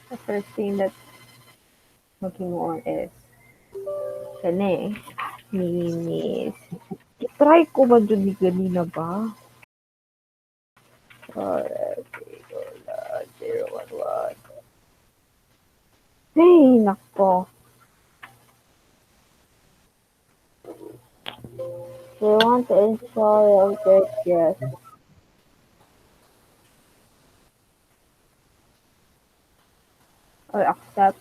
The first thing that's looking on is kani, linis. I-try ko ba dun ni ganina ba? RSAT 011. Ay, nako. They want to install a good yes. Or accept.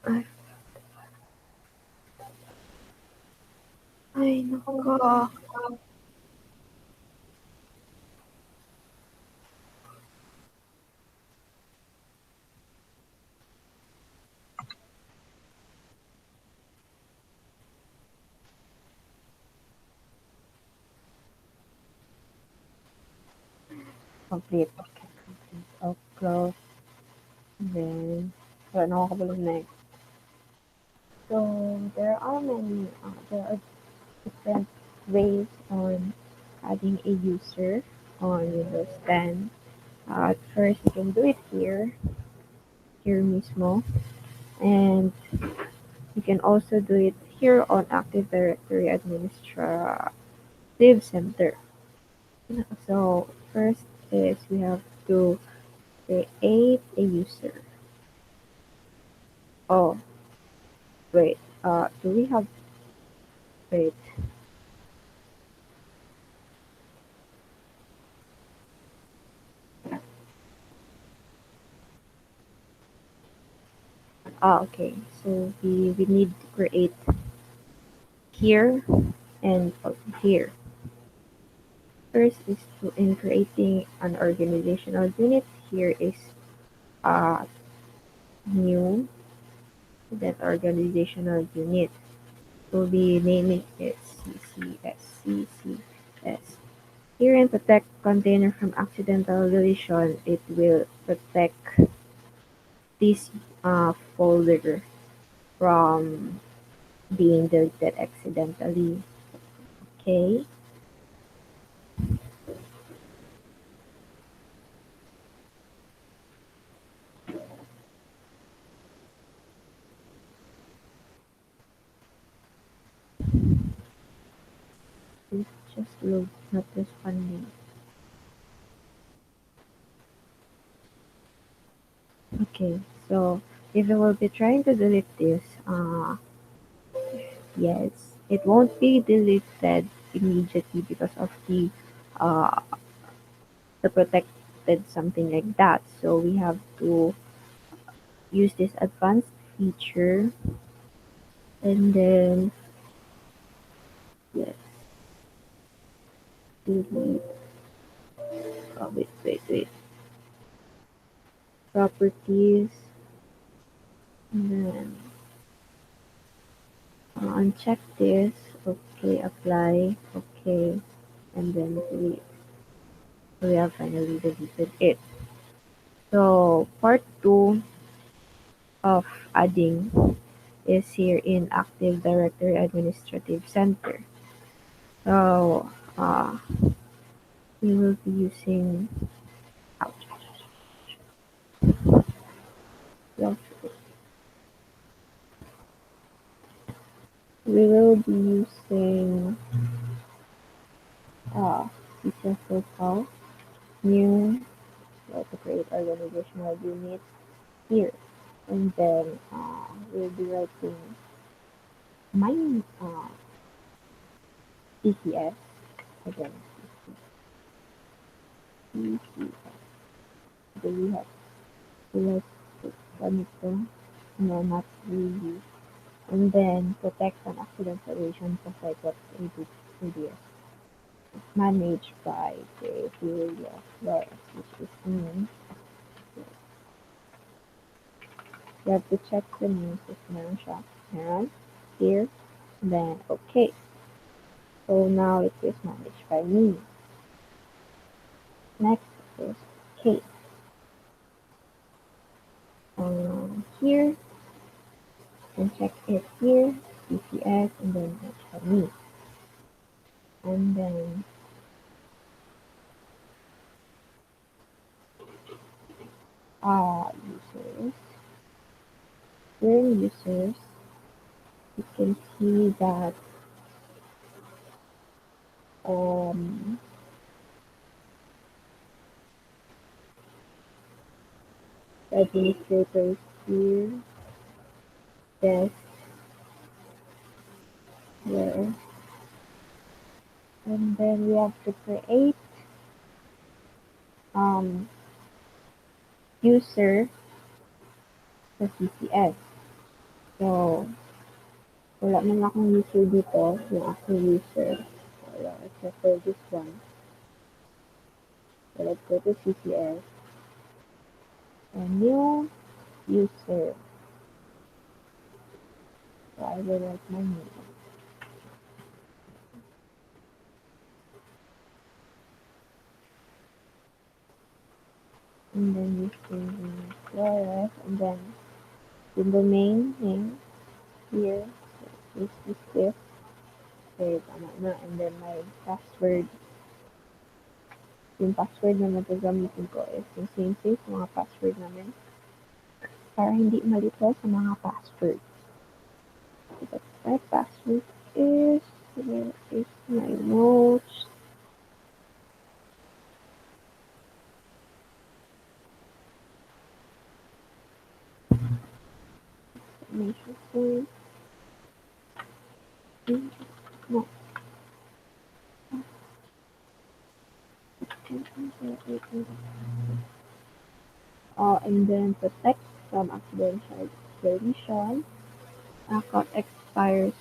Ay, ay nako. Complete. I'll close. Then, wala na ako kabulong next. So, there are different ways on adding a user on Windows 10. At first, you can do it here mismo. And you can also do it here on Active Directory Administrative Center. So, first is we have to create a user. Oh, wait. Do we have, wait. Okay. So, we need to create here and also here. First is to in creating an organizational unit. Here is uh, new that organizational unit. We'll be naming it CCS. Here in protect container from accidental deletion, it will protect this folder from being deleted accidentally. Okay, it's just load, not responding. Okay, so if you will be trying to delete this, yes, it won't be deleted immediately because of uh, the protected something like that. So we have to use this advanced feature and then yes, delete. Wait. Properties and then uncheck this. Okay, apply. Okay, and then delete. We have finally deleted it. So part two of adding is here in Active Directory Administrative Center. So we will be using ouch, ouch, we will be using feature profile, new, to create organizational unit here. And then we'll be writing my CCS again. CCS. Do we have select ganito? No, not really. And then protect from accidental deletion just like what we did previous. Managed by the Julia Flores, which is me. You have to check the news if meron siya. Meron. Here. Then, okay. So now it is managed by me. Next is Kate. here, and check it here, CCS, and then for me. And then users, during users, you can see that um, the administrators here, desk here, and then we have to create um, user sa CCS. So, wala man akong user dito, yung aking user. Wala, except for this one. So, let's go to CCS. And new user. So, I will write my name. And then using Flores. And then the domain name here is this. Okay, tama na. And then my password. Yung password na magagamitin ko is yung same sa mga password namin. Para hindi malito sa mga password. But my password is, where is my notes? Exclamation point. No. And then protect from accidental deletion. Account expires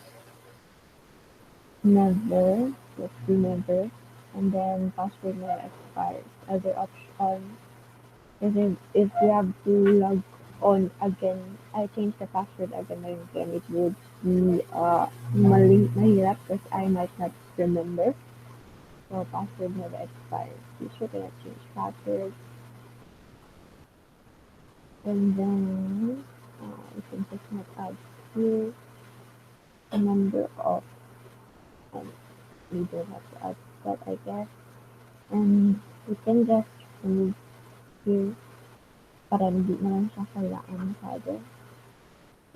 never. Let's remember. And then password never expires. Other option is if you have to log on again, I change the password again and again, it would be mahirap because I might not remember. So password never expires. You should not change password. And then you can just not add here the number of, and you don't have to add that, I guess. And you can just remove here para hindi naman siya kailangan masyado.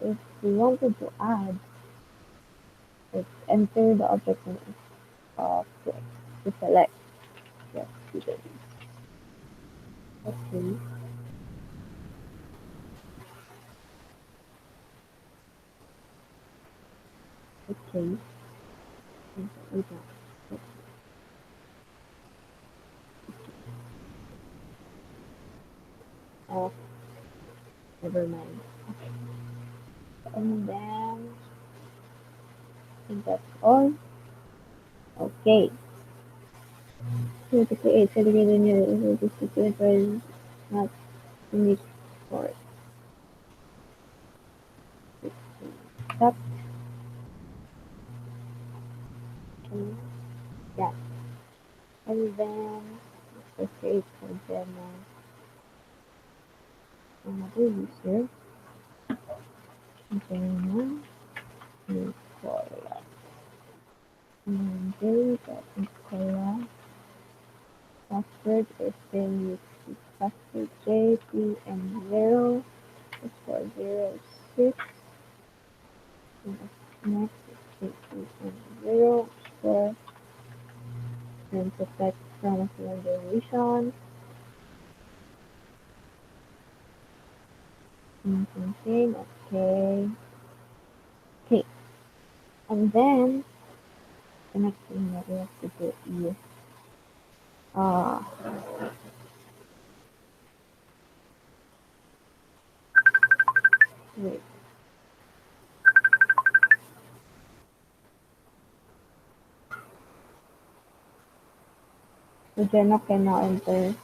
If you wanted to add, let's enter the object name of to select. Yes, you did. Okay. Okay. Wait now. Oh, never mind. And then I think that's all. Okay. So to create segregated new constituent was not unique for stop. And yeah. And then let's create for demo another user. Demo Nicola. And there we go. Nicola. Password is then use password JPM0 is 406. Next is JPM0 for then protect from deletion. Something. Okay. Okay. And then the next thing that we have to do is uh wait. So Jenna can now enter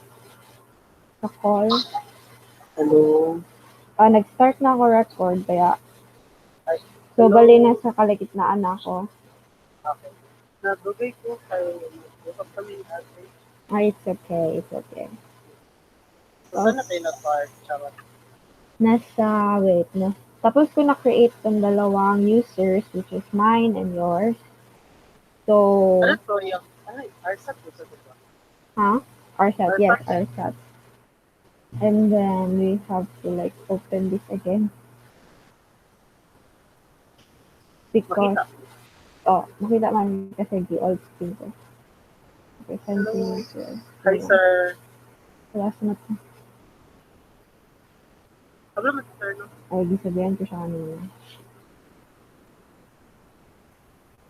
the call. Hello. Nag-start na ako record kaya so bali na sa kaligitnaan na ako. Okay. Nabugay ko kay bukod kami ate. It's okay, it's okay. So, saan na tayo nag-park? Charot. wait, tapos ko na-create tong dalawang users, which is mine and yours. Ano So, to yung, ay, RSAT mo sa diba? huh? RSAT, yes, RSAT. RSAT. And then we have to like open this again because, Makita. oh, makita man kasi di-old screen ko. Presenting Hello. to Hi, everyone. sir. Wala sa na Habla mo, sir, no? ay, di sabihan ko siya kanina.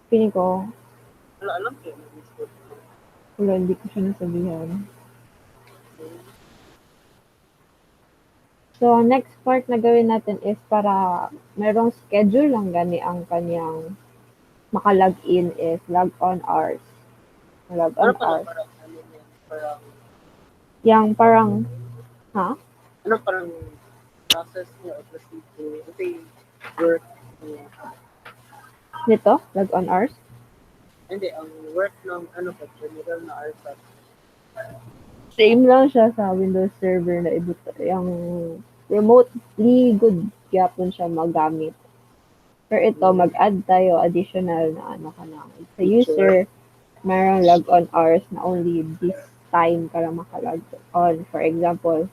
Feeling ko, Wala, alam ko yung Discord. wala, hindi ko siya nasabihan. So, next part na gawin natin is para merong schedule lang gani ang kanyang maka-login is log on hours. Log Ano on pala hours. parang, ano yan, parang, Yang parang, ha? ano parang process niya o procedure, ito yung work niya. Nito? Log on hours? Hindi, ang work ng, ano pa, general na RSAT. Same lang siya sa Windows Server na ibut yung remotely good gyapon siya magamit. Pero ito, mag-add tayo additional na ano ka na. Sa Feature. user, mayroong log on hours na only this time ka lang makalog on. For example,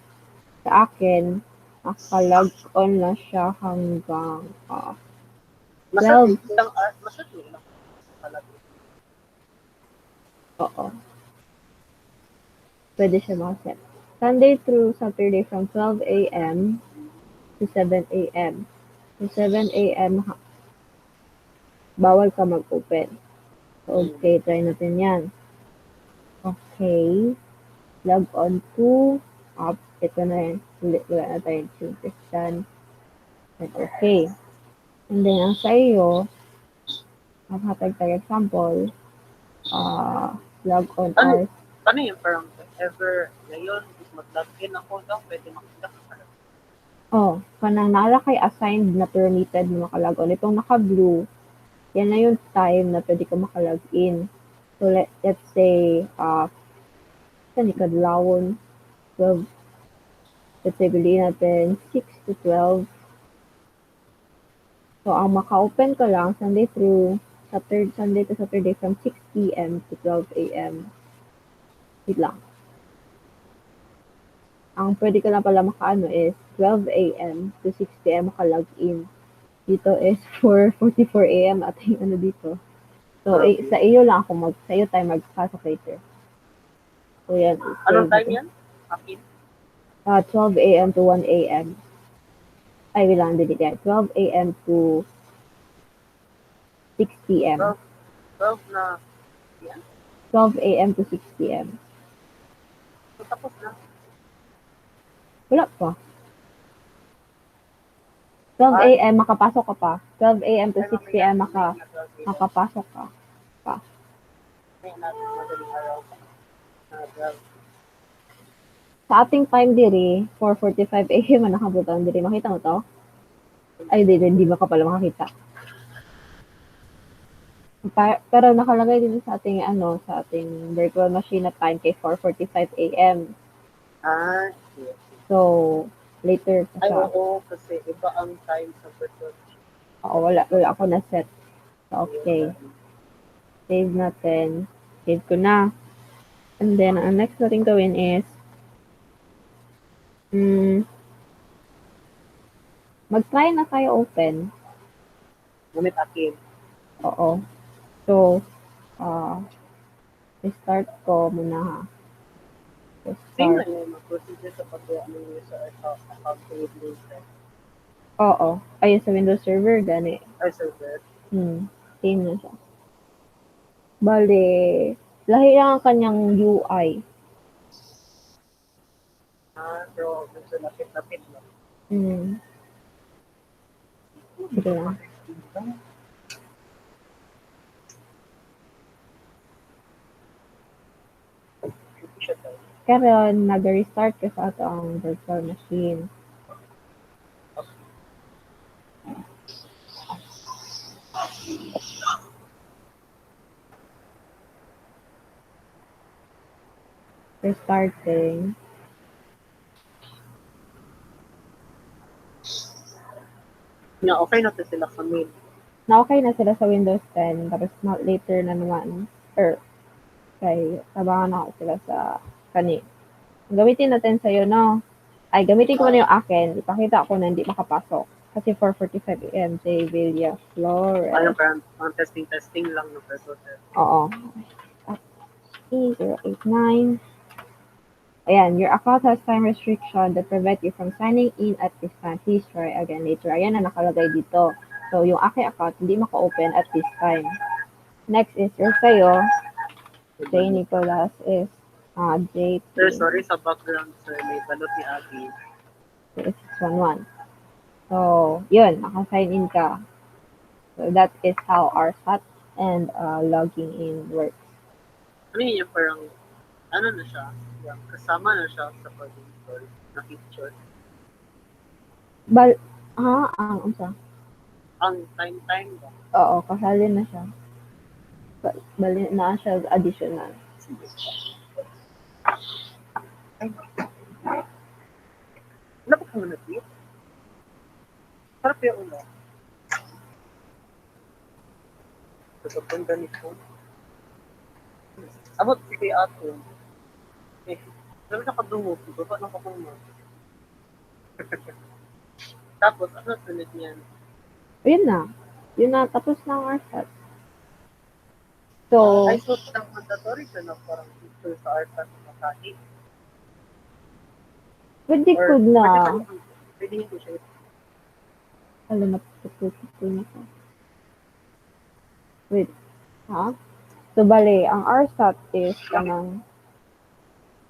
sa akin, makalog on na siya hanggang Masat 12. ilang art, masat yung ilang nakalagay. Oo, pwede siya makaset. Sunday through Saturday from 12 a.m. to 7 a.m. So 7 a.m. bawal ka mag-open. So, okay, try natin yan. Okay, log on to app. Ito na yan. Wala na tayong changes dyan. And okay. And then, ang sa iyo, maghatag tayo example, log on Ano, hours. ano yung parang ever ngayon, is mag-login ako daw, pwede makita ka parang. Oh, kanang nara kay assigned na permitted na makalog on. Itong naka-blue, yan na yung time na pwede ka makalog in. So, let's say, saan ikadlawon, 12, let's say, biliin natin 6 to 12. So, ang maka-open ko lang Sunday through Sunday to Saturday from 6 p.m. to 12 a.m. Wait lang. Ang pwede ko lang pala makaano is 12 a.m. to 6 p.m. maka-login. Dito is 4:44 a.m. at yung ano dito. So, sa iyo lang ako sa iyo tayo magpasok later. So, yan. Anong Save time natin. yan? Akin? 12 a.m. to 1 a.m. Ay, wait lang. Hindi yan. 12 a.m. to 6 p.m. 12, 12 na, yan? 12 a.m. to 6 p.m. So, tapos na. Wala pa. 12 Ay, a.m. makapasok ka pa. 12 a.m. to ay 6 mamaya, p.m. mamaya na 12 a.m. makapasok ka pa. Mamaya natin madaling araw pa. Na 12. Sa ating time diri, 4:45 a.m. na nakabutan diri. Makita mo to? Ay, hindi ba ka pala makakita. Pero nakalagay din sa ating sa ating virtual machine na time kay 4:45 a.m. Ah, yes. So, later pa Ay, siya. oo, kasi iba ang time sa virtual. Oo, wala ako na set. So, okay. Save natin. Save ko na. And then, ang next natin gawin is, mm, mag-try na tayo open. Gamit akin. Oo. So, uh, start ko muna ha. Same na Start. yun, mag-procedure sa paggawa ng user account with user. Oo. Ayun sa Windows Server, gani. Ay, server. Same na siya. Bale, lahi lang ang kanyang UI. Ah, pero medyo lapit-lapit lang. Hmm. Sige lang. Hindi siya tayo. Karon nag-restart ka sa ato ang virtual machine. Restarting. nga okay na to sila sa main. Na okay na sila sa Windows 10, tapos later na naman, or kay tabangan na ako sila sa kani. Gamitin natin sa'yo, no? Ay, gamitin ko na yung akin. Ipakita ko na hindi makapasok. Kasi 4:45 a.m. J. Villa Parang Flores. parang testing lang no pero Oo. E089. Ayan, your account has time restriction that prevent you from signing in at this time. Please try again later. Ayan na nakalagay dito. So, yung aking account hindi maka-open at this time. Next is your sa'yo. J. balot. Nicholas is Sir, JP sorry sa background, sir. May balot ni Abby. 611. So, yun, naka-sign in ka. So, that is how RSAT and logging in works. Ano yun yung parang, ano na siya? Yung kasama na siya sa pag-install na feature. Ang unsa? Ang time ba? Oo, kasali na siya. Bali na siya additional. Sige. Ay, dapat ka na dito. Harap yung ulo. Sa punta nito. Abot si kay Ato. Eh, sabi na kadungog. Baba ng kapungma. Tapos, ano sunod niyan? Yun na. Yun na, tapos na ang RSAT. Ay, So, so, ang mandatory siya na parang feature sa RSAT na makati. pwede Or, ko na. pwede ko siya. Alam na, tutututo ko na ko. Wait, ha? So, bali, ang RSAT is kanang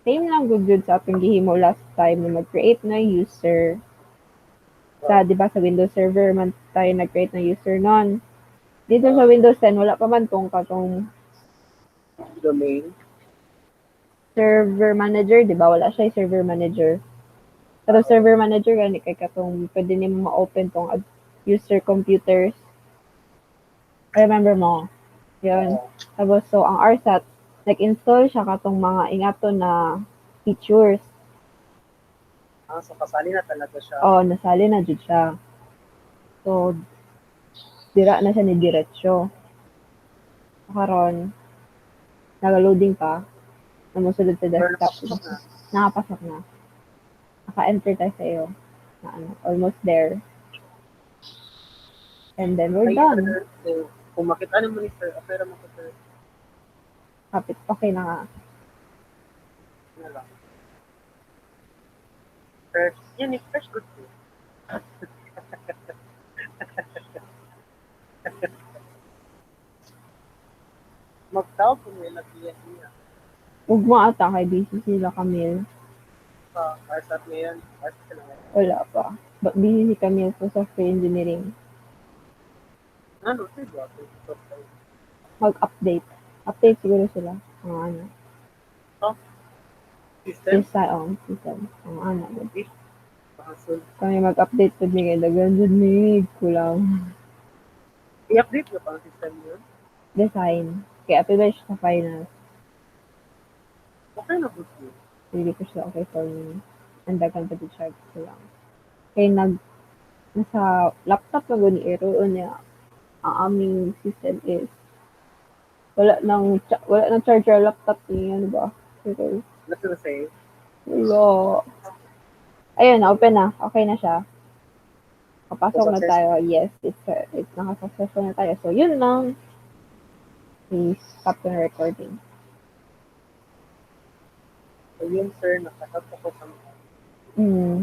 same lang good jud sa atong gihimo last time na mag-create na user sa, di ba, sa Windows Server man tayo nag-create ng user nun. Dito sa Windows 10, wala pa man tong katong Domain. server manager, di ba? Wala siya yung server manager. Pero server manager, gani kay katong pwede nimo ma-open tong user computers. Remember mo? Yun. Tapos, so, ang RSAT, nag-install siya katong mga ingato na features. So kasali na talaga siya. Oo, nasali na jud siya. So, dira na siya ni diretsyo. Karon, nag-loading pa, namusulod sa Pero desktop. napasok na. Nakapasok na. Naka-enter tayo sa iyo. Na ano, almost there. And then we're Ay, done. sir, so, kung makita naman ni sir, apera mo ko sir. Kapit, okay na nga. Na lang. Fresh. Yan, fresh good food. Mag-tawag kung may nag-yes niya. Ugma ata kay busy sila Camille. Sa RSAT ngayon, RSAT sila ngayon. Wala pa. But busy si Camille sa software engineering. Ano, sir, ba? Mag-update. Update siguro sila. Ang ano. So, system? System. Ang ano. Eh, pakasol. Kami mag-update po niya kay Dagan dyan ni kulang. I-update mo pa ang system yun? Design. Kaya apilay siya sa finance. Okay na good food. Hindi ko siya okay for me. Ang dagan pa charge ko lang. Kaya nasa laptop na guni niya. Ang aming system is wala nang charger laptop niya. Ano ba? Pero, Nasa na sa'yo? wala. Ayun, open na. Okay na siya. Papasok na Success. tayo. Yes, it's naka-successful na tayo. So, yun lang. Please stop the recording. So, yun, sir, nakakat ako sa mga. Mm.